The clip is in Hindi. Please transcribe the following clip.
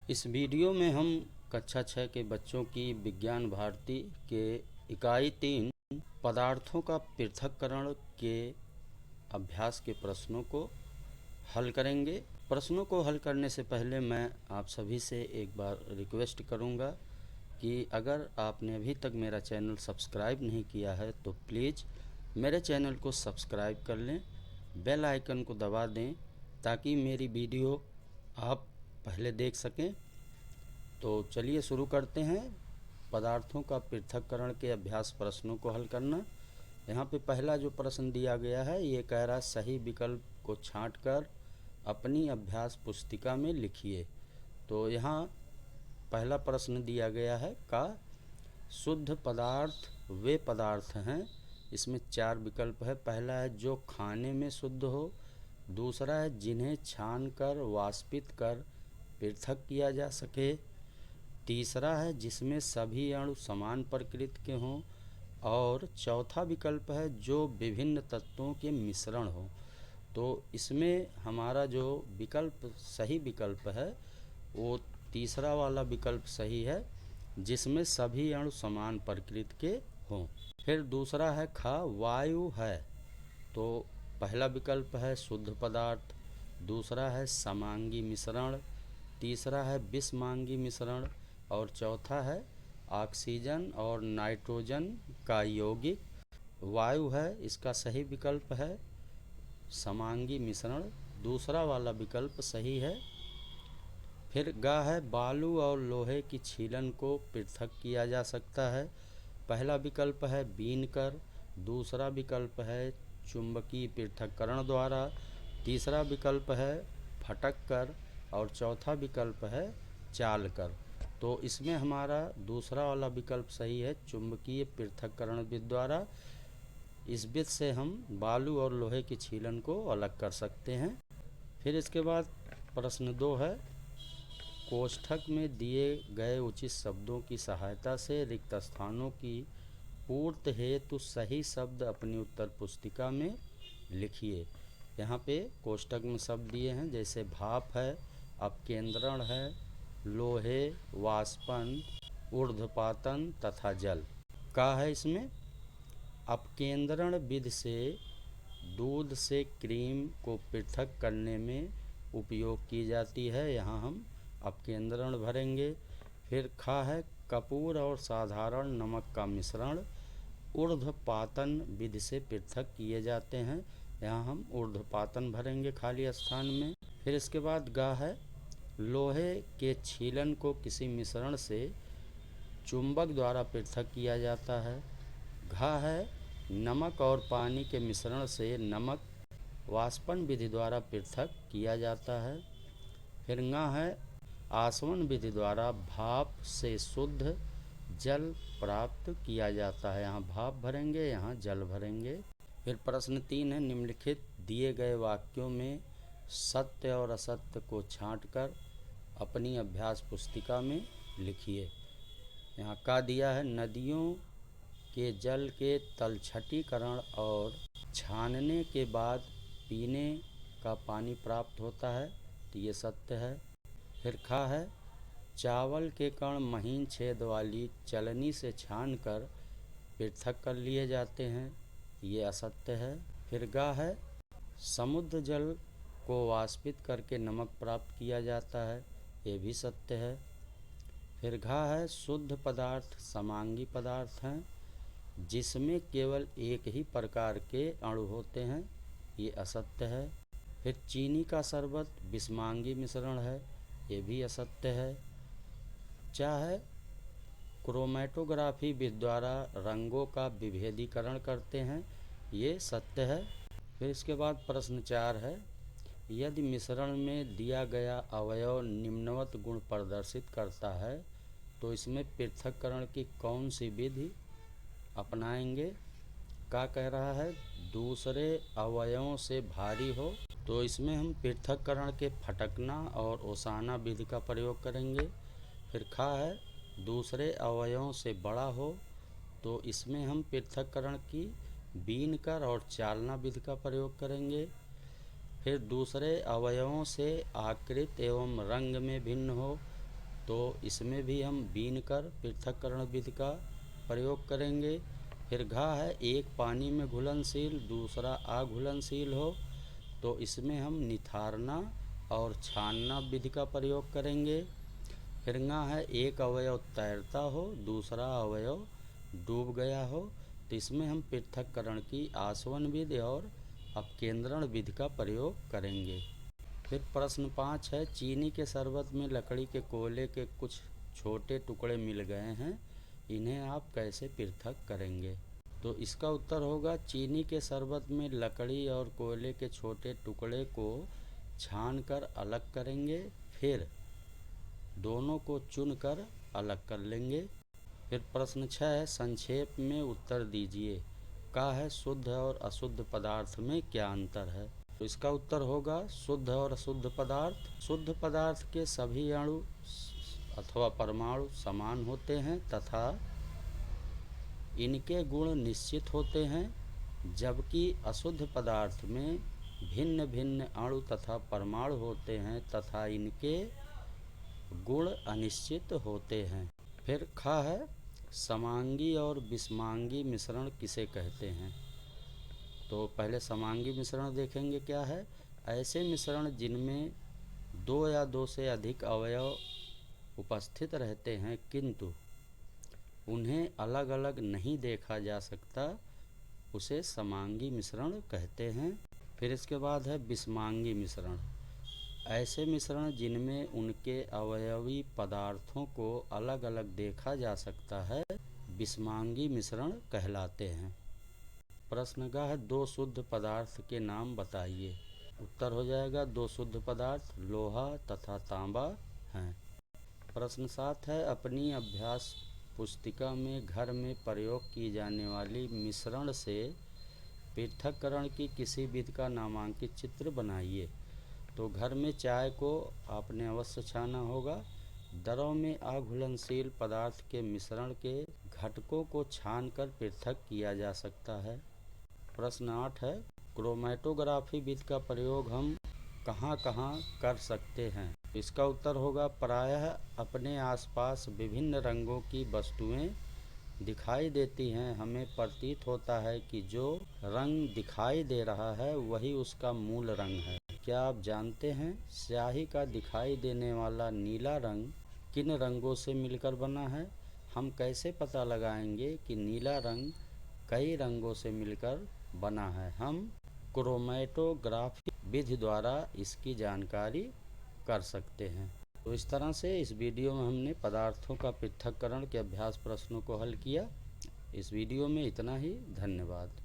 इस वीडियो में हम कक्षा 6 के बच्चों की विज्ञान भारती के इकाई 3 पदार्थों का पृथक्करण के अभ्यास के प्रश्नों को हल करेंगे। प्रश्नों को हल करने से पहले मैं आप सभी से एक बार रिक्वेस्ट करूंगा कि अगर आपने अभी तक मेरा चैनल सब्सक्राइब नहीं किया है तो प्लीज़ मेरे चैनल को सब्सक्राइब कर लें, बेल आइकन को दबा दें ताकि मेरी वीडियो आप पहले देख सकें। तो चलिए शुरू करते हैं पदार्थों का पृथक्करण के अभ्यास प्रश्नों को हल करना। यहाँ पे पहला जो प्रश्न दिया गया है ये कह रहा है सही विकल्प को छांटकर अपनी अभ्यास पुस्तिका में लिखिए। तो यहाँ पहला प्रश्न दिया गया है का शुद्ध पदार्थ वे पदार्थ हैं, इसमें 4 विकल्प है। पहला है जो खाने में शुद्ध हो, दूसरा है जिन्हें छानकर वाष्पित कर पृथक किया जा सके, तीसरा है जिसमें सभी अणु समान प्रकृति के हों, और चौथा विकल्प है जो विभिन्न तत्वों के मिश्रण हो। तो इसमें हमारा जो विकल्प सही विकल्प है वो तीसरा वाला विकल्प सही है, जिसमें सभी अणु समान प्रकृति के हों। फिर दूसरा है खा वायु है। तो पहला विकल्प है शुद्ध पदार्थ, दूसरा है समांगी मिश्रण, तीसरा है विषमांगी मिश्रण और चौथा है ऑक्सीजन और नाइट्रोजन का यौगिक। वायु है, इसका सही विकल्प है समांगी मिश्रण, दूसरा वाला विकल्प सही है। फिर गा है बालू और लोहे की छीलन को पृथक किया जा सकता है। पहला विकल्प है बीन कर, दूसरा विकल्प है चुंबकीय पृथक्करण द्वारा, तीसरा विकल्प है फटक कर और चौथा विकल्प है चाल कर। तो इसमें हमारा दूसरा वाला विकल्प सही है चुंबकीय पृथक्करण विधि द्वारा। इस विधि से हम बालू और लोहे की छीलन को अलग कर सकते हैं। फिर इसके बाद प्रश्न 2 है कोष्ठक में दिए गए उचित शब्दों की सहायता से रिक्त स्थानों की पूर्ति हेतु सही शब्द अपनी उत्तर पुस्तिका में लिखिए। यहाँ पे कोष्ठक में शब्द दिए हैं जैसे भाप है, अपकेंद्रण है, लोहे, वाष्पन, ऊर्ध्वपातन तथा जल। का है इसमें अपकेंद्रण विधि से दूध से क्रीम को पृथक करने में उपयोग की जाती है, यहाँ हम अपकेंद्रण भरेंगे। फिर खा है कपूर और साधारण नमक का मिश्रण ऊर्ध्वपातन विधि से पृथक किए जाते हैं, यहाँ हम ऊर्ध्वपातन भरेंगे खाली स्थान में। फिर इसके बाद गा है लोहे के छीलन को किसी मिश्रण से चुंबक द्वारा पृथक किया जाता है। घा है नमक और पानी के मिश्रण से नमक वाष्पन विधि द्वारा पृथक किया जाता है। फिर ङा है आसवन विधि द्वारा भाप से शुद्ध जल प्राप्त किया जाता है, यहाँ भाप भरेंगे, यहाँ जल भरेंगे। फिर प्रश्न 3 है निम्नलिखित दिए गए वाक्यों में सत्य और असत्य को छांटकर अपनी अभ्यास पुस्तिका में लिखिए। यहाँ का दिया है नदियों के जल के तलछटीकरण और छानने के बाद पीने का पानी प्राप्त होता है, तो ये सत्य है। फिर खा है चावल के कण महीन छेद वाली चलनी से छानकर पृथक कर लिए जाते हैं, ये असत्य है। फिर गा है समुद्र जल को वाष्पित करके नमक प्राप्त किया जाता है, ये भी सत्य है। फिर घा है शुद्ध पदार्थ समांगी पदार्थ हैं जिसमें केवल एक ही प्रकार के अणु होते हैं, ये असत्य है। फिर चीनी का शरबत विषमांगी मिश्रण है, ये भी असत्य है। चाहे क्रोमेटोग्राफी विधि द्वारा रंगों का विभेदीकरण करते हैं, ये सत्य है। फिर इसके बाद प्रश्न 4 है यदि मिश्रण में दिया गया अवयव निम्नवत गुण प्रदर्शित करता है तो इसमें पृथक्करण की कौन सी विधि अपनाएंगे। का कह रहा है दूसरे अवयवों से भारी हो, तो इसमें हम पृथक्करण के फटकना और ओसाना विधि का प्रयोग करेंगे। फिर खा है दूसरे अवयवों से बड़ा हो, तो इसमें हम पृथक्करण की बीन कर और चालना विधि का प्रयोग करेंगे। फिर दूसरे अवयवों से आकृति एवं रंग में भिन्न हो, तो इसमें भी हम बीन कर पृथक्करण विधि का प्रयोग करेंगे। फिर घा है, एक पानी में घुलनशील दूसरा अघुलनशील हो, तो इसमें हम निथारना और छानना विधि का प्रयोग करेंगे। फिर ङा है, एक अवयव तैरता हो दूसरा अवयव डूब गया हो, तो इसमें हम पृथक्करण की आसवन विधि और अपकेंद्रण विधि का प्रयोग करेंगे। फिर प्रश्न 5 है, चीनी के शरबत में लकड़ी के कोयले के कुछ छोटे टुकड़े मिल गए हैं, इन्हें आप कैसे पृथक करेंगे? तो इसका उत्तर होगा, चीनी के शरबत में लकड़ी और कोयले के छोटे टुकड़े को छानकर अलग करेंगे, फिर दोनों को चुनकर अलग कर लेंगे। फिर प्रश्न 6 है, संक्षेप में उत्तर दीजिए। का है, शुद्ध और अशुद्ध पदार्थ में क्या अंतर है? तो इसका उत्तर होगा, शुद्ध और अशुद्ध पदार्थ। शुद्ध पदार्थ के सभी अणु अथवा परमाणु समान होते हैं तथा इनके गुण निश्चित होते हैं, जबकि अशुद्ध पदार्थ में भिन्न भिन्न अणु तथा परमाणु होते हैं तथा इनके गुण अनिश्चित होते हैं। फिर खा है, समांगी और विषमांगी मिश्रण किसे कहते हैं? तो पहले समांगी मिश्रण देखेंगे क्या है। ऐसे मिश्रण जिनमें दो या दो से अधिक अवयव उपस्थित रहते हैं किंतु उन्हें अलग अलग नहीं देखा जा सकता, उसे समांगी मिश्रण कहते हैं। फिर इसके बाद है विषमांगी मिश्रण। ऐसे मिश्रण जिनमें उनके अवयवी पदार्थों को अलग अलग देखा जा सकता है, विषमांगी मिश्रण कहलाते हैं। प्रश्न का है, दो शुद्ध पदार्थ के नाम बताइए। उत्तर हो जाएगा, दो शुद्ध पदार्थ लोहा तथा तांबा हैं। प्रश्न 7 है, अपनी अभ्यास पुस्तिका में घर में प्रयोग की जाने वाली मिश्रण से पृथक्करण की किसी विधि का नामांकित चित्र बनाइए। तो घर में चाय को आपने अवश्य छाना होगा। दरों में अघुलनशील पदार्थ के मिश्रण के घटकों को छानकर पृथक किया जा सकता है। प्रश्न 8 है, क्रोमैटोग्राफी विधि का प्रयोग हम कहाँ कहाँ कर सकते हैं? इसका उत्तर होगा, प्रायः अपने आसपास विभिन्न रंगों की वस्तुएं दिखाई देती हैं, हमें प्रतीत होता है कि जो रंग दिखाई दे रहा है वही उसका मूल रंग है। क्या आप जानते हैं स्याही का दिखाई देने वाला नीला रंग किन रंगों से मिलकर बना है? हम कैसे पता लगाएंगे कि नीला रंग कई रंगों से मिलकर बना है? हम क्रोमैटोग्राफी विधि द्वारा इसकी जानकारी कर सकते हैं। तो इस तरह से इस वीडियो में हमने पदार्थों का पृथक्करण के अभ्यास प्रश्नों को हल किया। इस वीडियो में इतना ही। धन्यवाद।